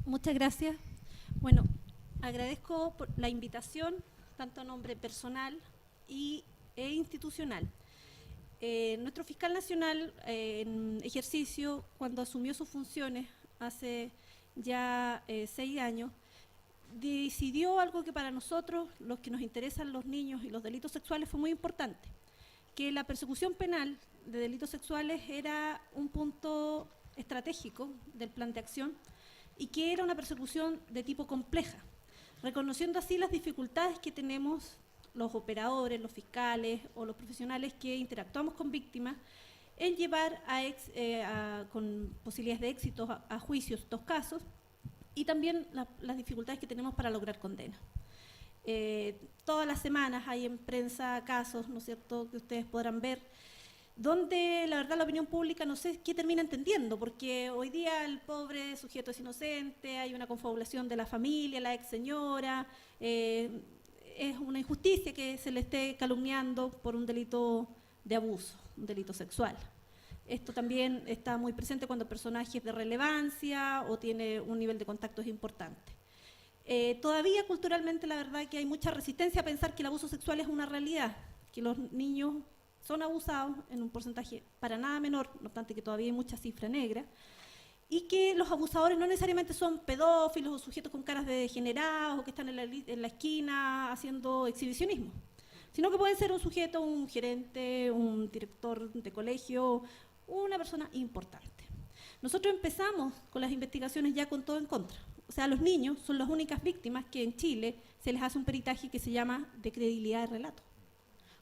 Muchas gracias. Bueno, agradezco por la invitación, tanto a nombre personal e institucional. Nuestro fiscal nacional, en ejercicio, cuando asumió sus funciones hace ya 6 años, decidió algo que para nosotros, los que nos interesan los niños y los delitos sexuales, fue muy importante, que la persecución penal de delitos sexuales era un punto estratégico del plan de acción y que era una persecución de tipo compleja, reconociendo así las dificultades que tenemos los operadores, los fiscales o los profesionales que interactuamos con víctimas en llevar con posibilidades de éxito a juicios estos casos, y también las dificultades que tenemos para lograr condena. Todas las semanas hay en prensa casos, ¿no es cierto?, que ustedes podrán ver, donde la verdad la opinión pública no sé qué termina entendiendo, porque hoy día el pobre sujeto es inocente, hay una confabulación de la familia, la ex señora, es una injusticia que se le esté calumniando por un delito de abuso, un delito sexual. Esto también está muy presente cuando el personaje es de relevancia o tiene un nivel de contactos importante. Todavía culturalmente la verdad que hay mucha resistencia a pensar que el abuso sexual es una realidad, que los niños son abusados en un porcentaje para nada menor, no obstante que todavía hay mucha cifra negra, y que los abusadores no necesariamente son pedófilos o sujetos con caras de degenerados o que están en la esquina haciendo exhibicionismo, sino que pueden ser un sujeto, un gerente, un director de colegio, una persona importante. Nosotros empezamos con las investigaciones ya con todo en contra. O sea, los niños son las únicas víctimas que en Chile se les hace un peritaje que se llama de credibilidad de relato.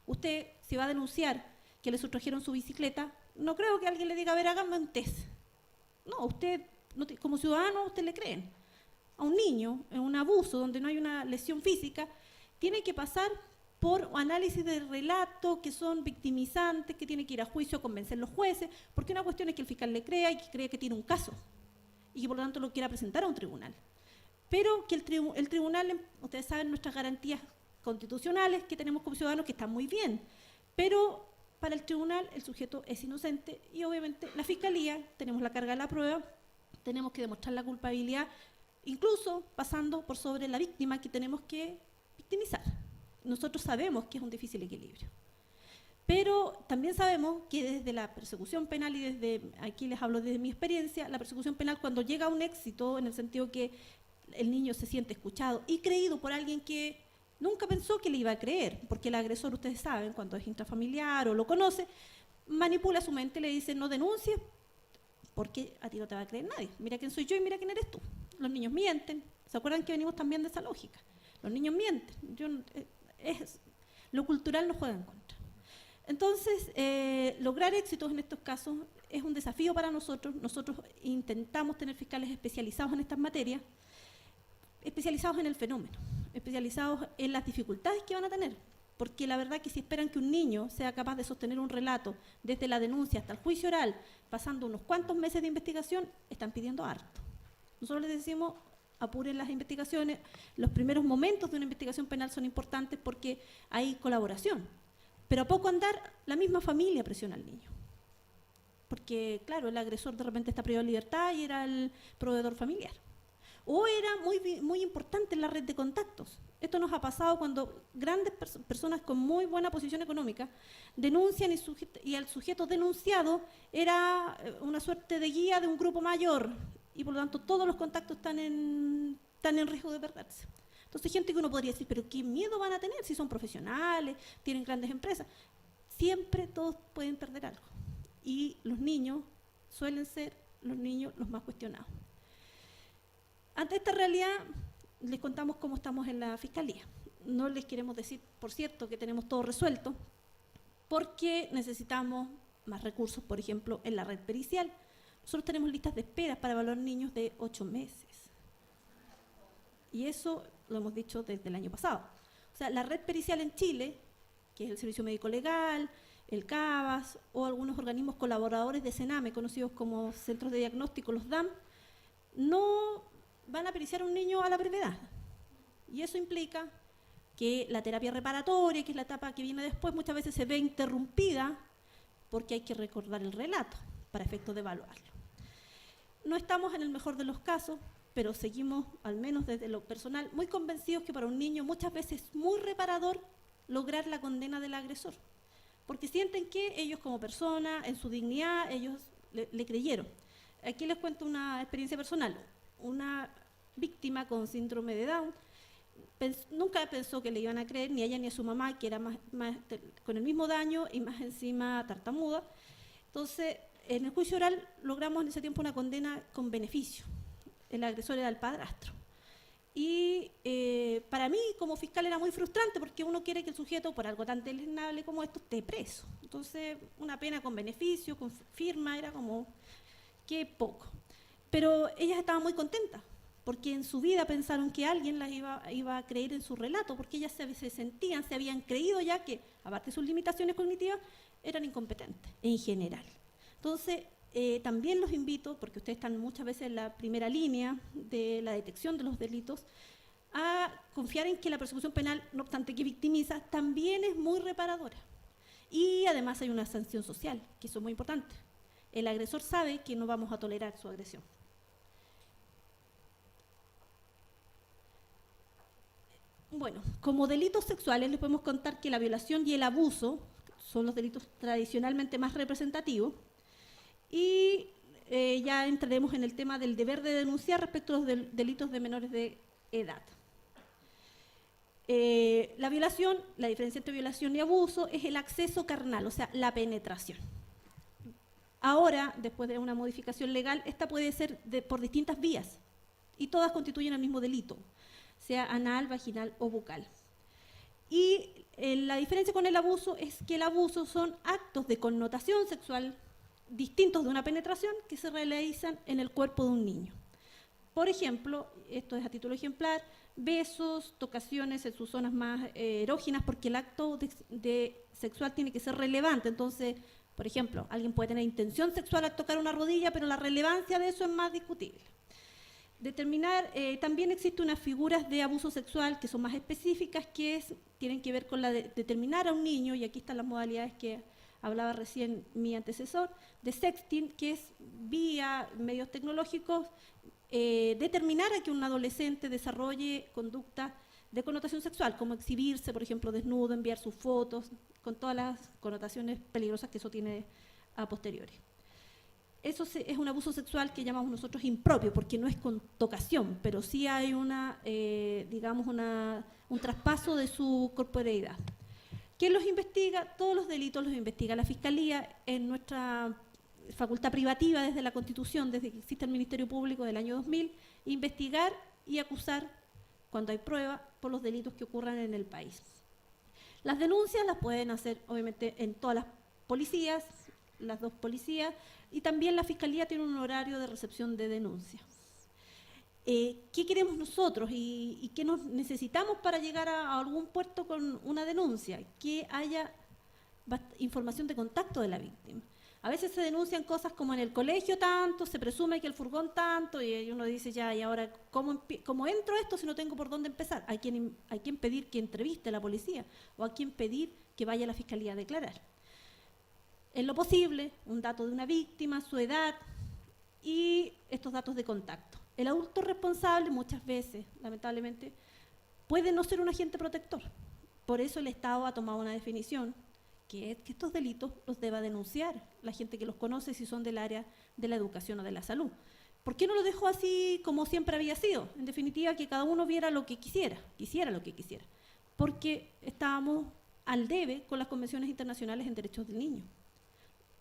Usted, si va a denunciar que le sustrajeron su bicicleta, no creo que alguien le diga, a ver, hágame un test. No, usted, como ciudadano, usted le creen. A un niño, en un abuso donde no hay una lesión física, tiene que pasar por análisis de relato que son victimizantes, que tiene que ir a juicio a convencer a los jueces, porque una cuestión es que el fiscal le crea y que cree que tiene un caso, y que por lo tanto lo quiera presentar a un tribunal. Pero que el tribunal, ustedes saben nuestras garantías constitucionales que tenemos como ciudadanos, que están muy bien, pero para el tribunal el sujeto es inocente y obviamente la fiscalía, tenemos la carga de la prueba, tenemos que demostrar la culpabilidad, incluso pasando por sobre la víctima que tenemos que victimizar. Nosotros sabemos que es un difícil equilibrio. Pero también sabemos que desde la persecución penal, y desde aquí les hablo desde mi experiencia, la persecución penal cuando llega a un éxito, en el sentido que el niño se siente escuchado y creído por alguien que nunca pensó que le iba a creer, porque el agresor, ustedes saben, cuando es intrafamiliar o lo conoce, manipula su mente, le dice no denuncies, porque a ti no te va a creer nadie. Mira quién soy yo y mira quién eres tú. Los niños mienten. ¿Se acuerdan que venimos también de esa lógica? Los niños mienten. Lo cultural nos juega en contra. Entonces, lograr éxitos en estos casos es un desafío para nosotros. Nosotros intentamos tener fiscales especializados en estas materias, especializados en el fenómeno, especializados en las dificultades que van a tener, porque la verdad que si esperan que un niño sea capaz de sostener un relato desde la denuncia hasta el juicio oral, pasando unos cuantos meses de investigación, están pidiendo harto. Nosotros les decimos, apuren las investigaciones. Los primeros momentos de una investigación penal son importantes porque hay colaboración, pero a poco andar, la misma familia presiona al niño, porque claro, el agresor de repente está privado de libertad y era el proveedor familiar, o era muy importante en la red de contactos. Esto nos ha pasado cuando grandes personas con muy buena posición económica denuncian y el sujeto denunciado era una suerte de guía de un grupo mayor y por lo tanto todos los contactos están en riesgo de perderse. Entonces gente que uno podría decir, pero ¿qué miedo van a tener si son profesionales, tienen grandes empresas? Siempre todos pueden perder algo y los niños suelen ser los niños los más cuestionados. Ante esta realidad, les contamos cómo estamos en la Fiscalía. No les queremos decir, por cierto, que tenemos todo resuelto, porque necesitamos más recursos, por ejemplo, en la red pericial. Nosotros tenemos listas de espera para evaluar niños de 8 meses. Y eso lo hemos dicho desde el año pasado. O sea, la red pericial en Chile, que es el Servicio Médico Legal, el CABAS o algunos organismos colaboradores de CENAME, conocidos como Centros de Diagnóstico, los DAM, no van a periciar a un niño a la brevedad. Y eso implica que la terapia reparatoria, que es la etapa que viene después, muchas veces se ve interrumpida porque hay que recordar el relato para efectos de evaluarlo. No estamos en el mejor de los casos, pero seguimos, al menos desde lo personal, muy convencidos que para un niño muchas veces es muy reparador lograr la condena del agresor, porque sienten que ellos como persona, en su dignidad, ellos le creyeron. Aquí les cuento una experiencia personal. Una víctima con síndrome de Down nunca pensó que le iban a creer, ni a ella ni a su mamá, que era con el mismo daño y más encima tartamuda. Entonces, en el juicio oral logramos en ese tiempo una condena con beneficio. El agresor era el padrastro. Y para mí, como fiscal, era muy frustrante porque uno quiere que el sujeto, por algo tan deleznable como esto, esté preso. Entonces, una pena con beneficio, con firma, era como que poco. Pero ellas estaban muy contentas, porque en su vida pensaron que alguien las iba a creer en su relato, porque ellas se sentían, se habían creído ya que, aparte de sus limitaciones cognitivas, eran incompetentes en general. Entonces, también los invito, porque ustedes están muchas veces en la primera línea de la detección de los delitos, a confiar en que la persecución penal, no obstante que victimiza, también es muy reparadora. Y además hay una sanción social, que eso es muy importante. El agresor sabe que no vamos a tolerar su agresión. Bueno, como delitos sexuales les podemos contar que la violación y el abuso son los delitos tradicionalmente más representativos, y ya entraremos en el tema del deber de denunciar respecto a los delitos de menores de edad. La violación, la diferencia entre violación y abuso es el acceso carnal, o sea, la penetración. Ahora, después de una modificación legal, esta puede ser por distintas vías y todas constituyen el mismo delito, sea anal, vaginal o bucal. Y la diferencia con el abuso es que el abuso son actos de connotación sexual distintos de una penetración que se realizan en el cuerpo de un niño. Por ejemplo, esto es a título ejemplar, besos, tocaciones en sus zonas más erógenas, porque el acto sexual tiene que ser relevante. Entonces, por ejemplo, alguien puede tener intención sexual al tocar una rodilla, pero la relevancia de eso es más discutible. También existen unas figuras de abuso sexual que son más específicas, que tienen que ver con la de determinar a un niño, y aquí están las modalidades que hablaba recién mi antecesor, de sexting, que es vía medios tecnológicos, determinar a que un adolescente desarrolle conducta de connotación sexual, como exhibirse, por ejemplo, desnudo, enviar sus fotos, con todas las connotaciones peligrosas que eso tiene a posteriori. Eso es un abuso sexual que llamamos nosotros impropio, porque no es con tocación, pero sí hay digamos un traspaso de su corporeidad. ¿Quién los investiga? Todos los delitos los investiga la Fiscalía en nuestra facultad privativa desde la Constitución, desde que existe el Ministerio Público del año 2000, investigar y acusar, cuando hay prueba, por los delitos que ocurran en el país. Las denuncias las pueden hacer, obviamente, en todas las policías, las dos policías, y también la Fiscalía tiene un horario de recepción de denuncias. ¿Qué queremos nosotros y qué nos necesitamos para llegar a algún puerto con una denuncia? Que haya información de contacto de la víctima. A veces se denuncian cosas como en el colegio tanto, se presume que el furgón tanto, y uno dice ya, ¿y ahora cómo entro a esto si no tengo por dónde empezar? Hay quien pedir que entreviste a la policía, o a quien pedir que vaya a la Fiscalía a declarar. En lo posible, un dato de una víctima, su edad y estos datos de contacto. El adulto responsable muchas veces, lamentablemente, puede no ser un agente protector. Por eso el Estado ha tomado una definición, que es que estos delitos los deba denunciar la gente que los conoce si son del área de la educación o de la salud. ¿Por qué no lo dejó así como siempre había sido? En definitiva, que cada uno viera lo que quisiera lo que quisiera. Porque estábamos al debe con las convenciones internacionales en derechos del niño.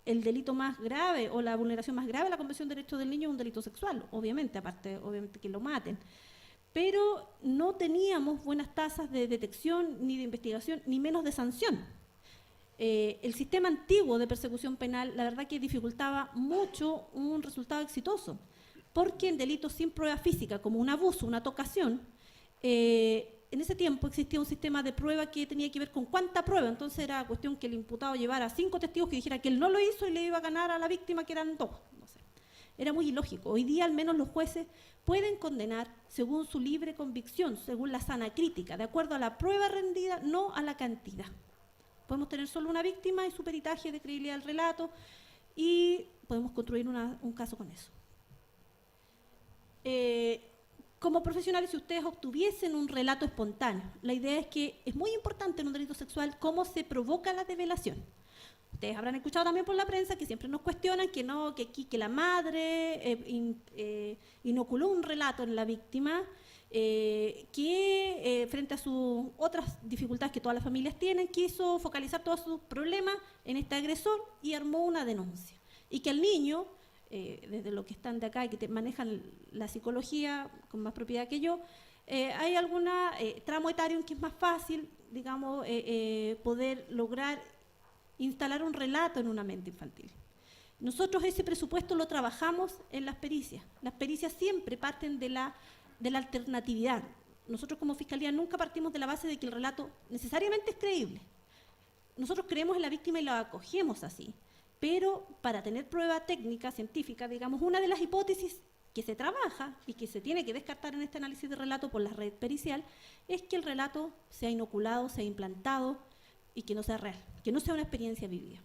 El delito más grave o la vulneración más grave de la Convención de Derechos del Niño es un delito sexual, obviamente, aparte obviamente que lo maten. Pero no teníamos buenas tasas de detección, ni de investigación, ni menos de sanción. El sistema antiguo de persecución penal, la verdad que dificultaba mucho un resultado exitoso, porque en delitos sin prueba física, como un abuso, una tocación, en ese tiempo existía un sistema de prueba que tenía que ver con cuánta prueba. Entonces era cuestión que el imputado llevara 5 testigos que dijera que él no lo hizo y le iba a ganar a la víctima, que eran 2. No sé. Era muy ilógico. Hoy día al menos los jueces pueden condenar según su libre convicción, según la sana crítica, de acuerdo a la prueba rendida, no a la cantidad. Podemos tener solo una víctima y su peritaje de credibilidad del relato, y podemos construir un caso con eso. como profesionales, si ustedes obtuviesen un relato espontáneo, la idea es que es muy importante en un delito sexual cómo se provoca la develación. Ustedes habrán escuchado también por la prensa que siempre nos cuestionan que no, que la madre inoculó un relato en la víctima, que frente a sus otras dificultades que todas las familias tienen, quiso focalizar todos sus problemas en este agresor y armó una denuncia. Y que el niño, desde lo que están de acá y que manejan la psicología con más propiedad que yo, hay algún tramo etario en que es más fácil, digamos, poder lograr instalar un relato en una mente infantil. Nosotros ese presupuesto lo trabajamos en las pericias. Las pericias siempre parten de la alternatividad. Nosotros como Fiscalía nunca partimos de la base de que el relato necesariamente es creíble. Nosotros creemos en la víctima y la acogemos así, pero para tener prueba técnica, científica, digamos, una de las hipótesis que se trabaja y que se tiene que descartar en este análisis de relato por la red pericial es que el relato sea inoculado, sea implantado y que no sea real, que no sea una experiencia vivida.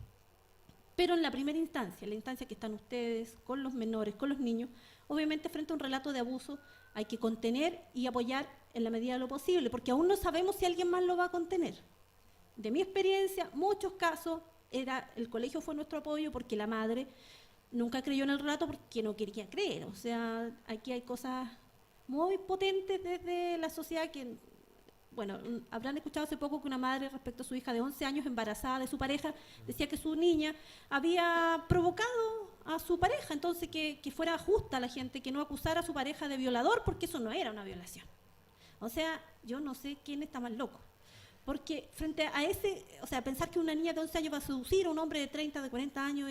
Pero en la primera instancia, la instancia que están ustedes, con los menores, con los niños, obviamente frente a un relato de abuso hay que contener y apoyar en la medida de lo posible, porque aún no sabemos si alguien más lo va a contener. De mi experiencia, muchos casos, el colegio fue nuestro apoyo porque la madre nunca creyó en el relato porque no quería creer. O sea, aquí hay cosas muy potentes desde la sociedad que... Bueno, habrán escuchado hace poco que una madre respecto a su hija de 11 años embarazada de su pareja decía que su niña había provocado a su pareja, entonces que fuera justa la gente, que no acusara a su pareja de violador porque eso no era una violación. O sea, yo no sé quién está más loco, porque frente a o sea, pensar que una niña de 11 años va a seducir a un hombre de 30, de 40 años,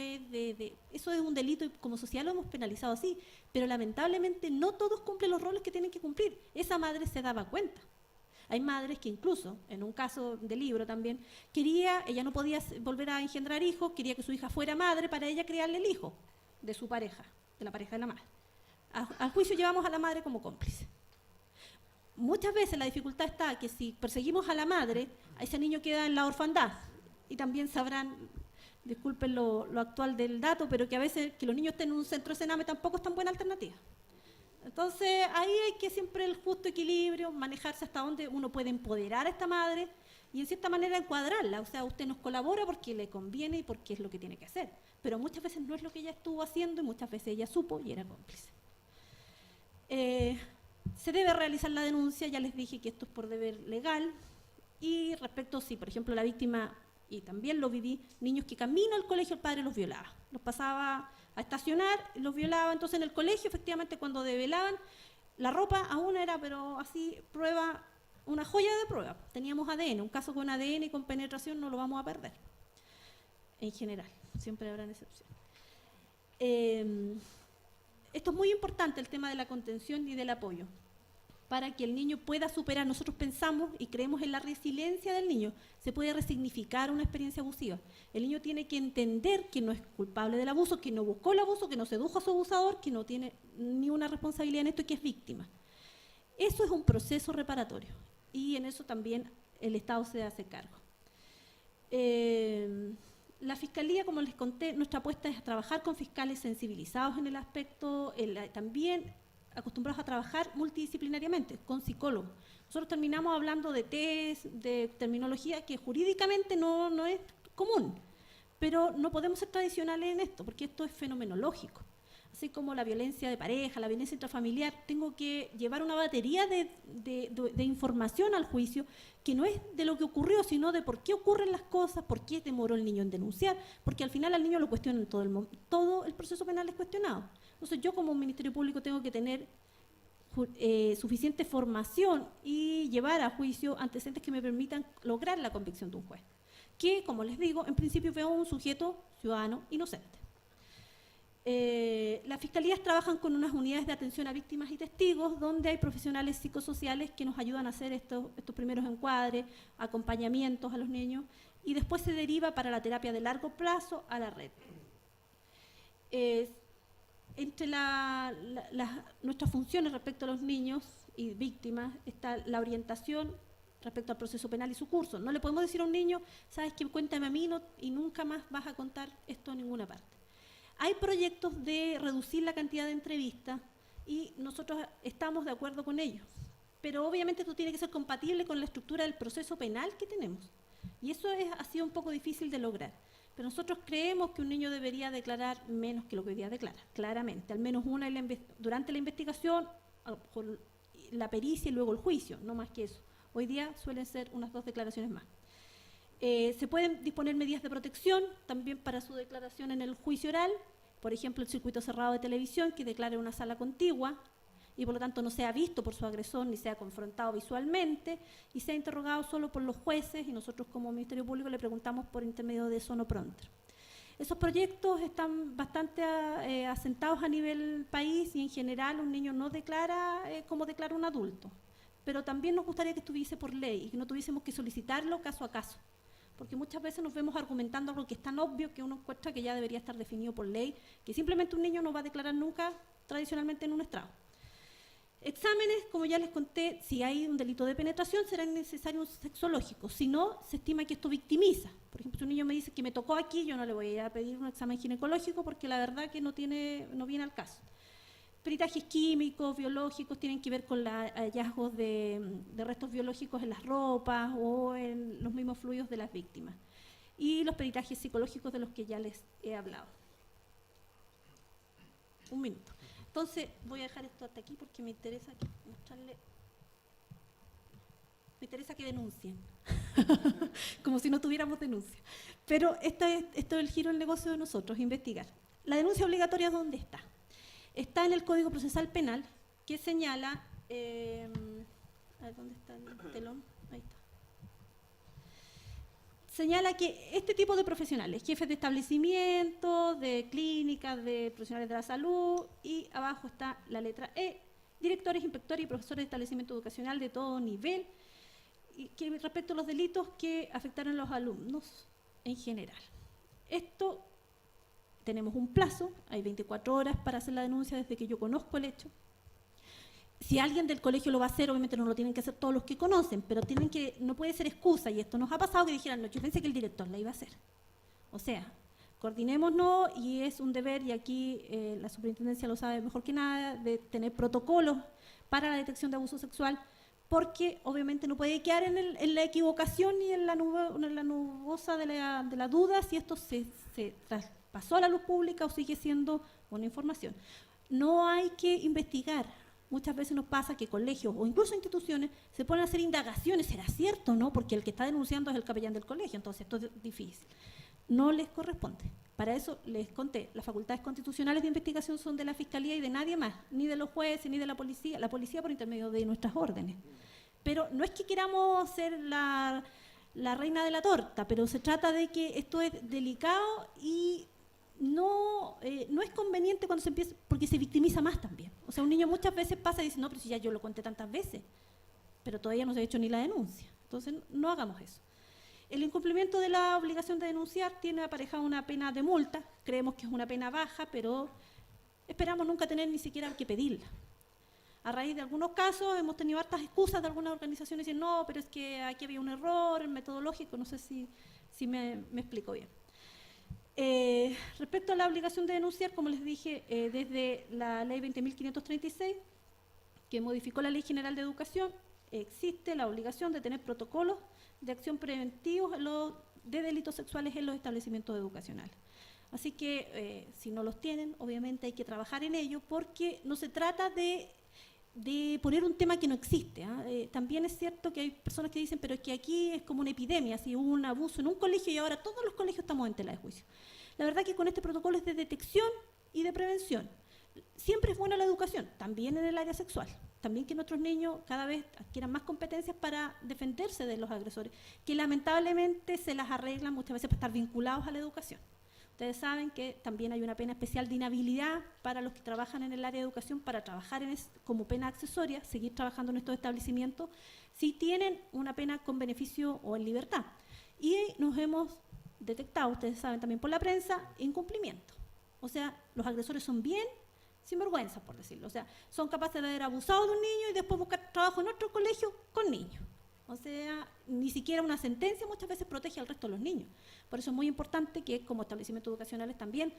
eso es un delito y como sociedad lo hemos penalizado así, pero lamentablemente no todos cumplen los roles que tienen que cumplir. Esa madre se daba cuenta. Hay madres que incluso, en un caso de libro también, ella no podía volver a engendrar hijos, quería que su hija fuera madre para ella criarle el hijo de su pareja, de la pareja de la madre. Al juicio llevamos a la madre como cómplice. Muchas veces la dificultad está que si perseguimos a la madre, a ese niño queda en la orfandad. Y también sabrán, disculpen lo actual del dato, pero que a veces que los niños estén en un centro de Sename tampoco es tan buena alternativa. Entonces, ahí hay que siempre el justo equilibrio, manejarse hasta donde uno puede empoderar a esta madre y en cierta manera encuadrarla. O sea, usted nos colabora porque le conviene y porque es lo que tiene que hacer. Pero muchas veces no es lo que ella estuvo haciendo y muchas veces ella supo y era cómplice. Se debe realizar la denuncia, ya les dije que esto es por deber legal. Y respecto, si por ejemplo la víctima, y también lo viví, niños que camino al colegio el padre los violaba. Los pasaba a estacionar, los violaba. Entonces en el colegio, efectivamente, cuando develaban, la ropa aún era, pero así, prueba, una joya de prueba. Teníamos ADN, un caso con ADN y con penetración no lo vamos a perder. En general, siempre habrán excepciones. Esto es muy importante, el tema de la contención y del apoyo, para que el niño pueda superar. Nosotros pensamos y creemos en la resiliencia del niño. Se puede resignificar una experiencia abusiva. El niño tiene que entender que no es culpable del abuso, que no buscó el abuso, que no sedujo a su abusador, que no tiene ni una responsabilidad en esto y que es víctima. Eso es un proceso reparatorio y en eso también el Estado se hace cargo. La Fiscalía, como les conté, nuestra apuesta es a trabajar con fiscales sensibilizados en el aspecto, también acostumbrados a trabajar multidisciplinariamente, con psicólogos. Nosotros terminamos hablando de test, de terminología que jurídicamente no es común, pero no podemos ser tradicionales en esto, porque esto es fenomenológico. Así como la violencia de pareja, la violencia intrafamiliar, tengo que llevar una batería de información al juicio que no es de lo que ocurrió, sino de por qué ocurren las cosas, por qué demoró el niño en denunciar, porque al final al niño lo cuestionan todo el proceso penal es cuestionado. Entonces yo como Ministerio Público tengo que tener suficiente formación y llevar a juicio antecedentes que me permitan lograr la convicción de un juez, que, como les digo, en principio veo un sujeto ciudadano inocente. Las fiscalías trabajan con unas unidades de atención a víctimas y testigos donde hay profesionales psicosociales que nos ayudan a hacer estos primeros encuadres, acompañamientos a los niños y después se deriva para la terapia de largo plazo a la red. Entre nuestras funciones respecto a los niños y víctimas está la orientación respecto al proceso penal y su curso. No le podemos decir a un niño, sabes que cuéntame a mí y nunca más vas a contar esto en ninguna parte. Hay proyectos de reducir la cantidad de entrevistas y nosotros estamos de acuerdo con ello. Pero obviamente esto tiene que ser compatible con la estructura del proceso penal que tenemos. Y eso ha sido un poco difícil de lograr. Pero nosotros creemos que un niño debería declarar menos que lo que hoy día declara, claramente. Al menos una durante la investigación, con la pericia y luego el juicio, no más que eso. Hoy día suelen ser unas 2 declaraciones más. Se pueden disponer medidas de protección también para su declaración en el juicio oral. Por ejemplo, el circuito cerrado de televisión que declare una sala contigua y por lo tanto no sea visto por su agresor ni sea confrontado visualmente y sea interrogado solo por los jueces y nosotros como Ministerio Público le preguntamos por intermedio de Sonoprompter. Esos proyectos están bastante asentados a nivel país y en general un niño no declara como declara un adulto, pero también nos gustaría que estuviese por ley y que no tuviésemos que solicitarlo caso a caso, porque muchas veces nos vemos argumentando algo que es tan obvio que uno encuentra que ya debería estar definido por ley, que simplemente un niño no va a declarar nunca tradicionalmente en un estrado. Exámenes, como ya les conté, si hay un delito de penetración será necesario un sexológico, si no, se estima que esto victimiza. Por ejemplo, si un niño me dice que me tocó aquí, yo no le voy a pedir un examen ginecológico porque la verdad que no viene al caso. Peritajes químicos, biológicos, tienen que ver con los hallazgos de restos biológicos en las ropas o en los mismos fluidos de las víctimas. Y los peritajes psicológicos de los que ya les he hablado. Un minuto. Entonces, voy a dejar esto hasta aquí porque me interesa que denuncien, como si no tuviéramos denuncia. Pero esto es el giro del negocio de nosotros, investigar. La denuncia obligatoria, ¿dónde está? Está en el Código Procesal Penal, que señala... a ver, ¿dónde está el telón? Ahí está. Señala que este tipo de profesionales, jefes de establecimiento, de clínicas, de profesionales de la salud, y abajo está la letra E, directores, inspectores y profesores de establecimiento educacional de todo nivel, y que respecto a los delitos que afectaron a los alumnos en general. Esto, tenemos un plazo, hay 24 horas para hacer la denuncia desde que yo conozco el hecho. Si alguien del colegio lo va a hacer, obviamente no lo tienen que hacer todos los que conocen, pero no puede ser excusa, y esto nos ha pasado que dijeran, no, yo pensé que el director la iba a hacer. O sea, coordinémonos y es un deber, y aquí la superintendencia lo sabe mejor que nada, de tener protocolos para la detección de abuso sexual, porque obviamente no puede quedar en la equivocación ni en la nubosa de la duda si esto se traspasó a la luz pública o sigue siendo una información. No hay que investigar. Muchas veces nos pasa que colegios o incluso instituciones se ponen a hacer indagaciones, ¿será cierto o no? Porque el que está denunciando es el capellán del colegio, entonces esto es difícil. No les corresponde. Para eso les conté, las facultades constitucionales de investigación son de la Fiscalía y de nadie más, ni de los jueces, ni de la policía por intermedio de nuestras órdenes. Pero no es que queramos ser la reina de la torta, pero se trata de que esto es delicado y no es conveniente cuando se empieza, porque se victimiza más también. O sea, un niño muchas veces pasa y dice, no, pero si ya yo lo conté tantas veces, pero todavía no se ha hecho ni la denuncia. Entonces, no hagamos eso. El incumplimiento de la obligación de denunciar tiene aparejada una pena de multa. Creemos que es una pena baja, pero esperamos nunca tener ni siquiera que pedirla. A raíz de algunos casos hemos tenido hartas excusas de algunas organizaciones diciendo, no, pero es que aquí había un error metodológico, no sé si me explico bien. Respecto a la obligación de denunciar, como les dije, desde la ley 20.536, que modificó la Ley General de Educación, existe la obligación de tener protocolos de acción preventivos de delitos sexuales en los establecimientos educacionales. Así que, si no los tienen, obviamente hay que trabajar en ello, porque no se trata de poner un tema que no existe. También es cierto que hay personas que dicen, pero es que aquí es como una epidemia, si hubo un abuso en un colegio y ahora todos los colegios estamos en tela de juicio. La verdad que con este protocolo es de detección y de prevención. Siempre es buena la educación, también en el área sexual. También que nuestros niños cada vez adquieran más competencias para defenderse de los agresores, que lamentablemente se las arreglan muchas veces para estar vinculados a la educación. Ustedes saben que también hay una pena especial de inhabilidad para los que trabajan en el área de educación, para trabajar como pena accesoria, seguir trabajando en estos establecimientos, si tienen una pena con beneficio o en libertad. Y nos hemos detectado, ustedes saben también por la prensa, incumplimiento. O sea, los agresores son bien sinvergüenza, por decirlo. O sea, son capaces de haber abusado de un niño y después buscar trabajo en otro colegio con niños. O sea, ni siquiera una sentencia muchas veces protege al resto de los niños. Por eso es muy importante que como establecimientos educacionales también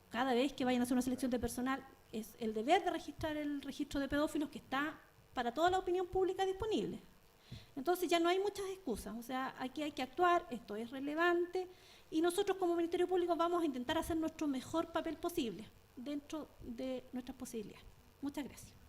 cada vez que vayan a hacer una selección de personal, es el deber de registrar el registro de pedófilos que está para toda la opinión pública disponible. Entonces ya no hay muchas excusas, o sea, aquí hay que actuar, esto es relevante, y nosotros como Ministerio Público vamos a intentar hacer nuestro mejor papel posible dentro de nuestras posibilidades. Muchas gracias.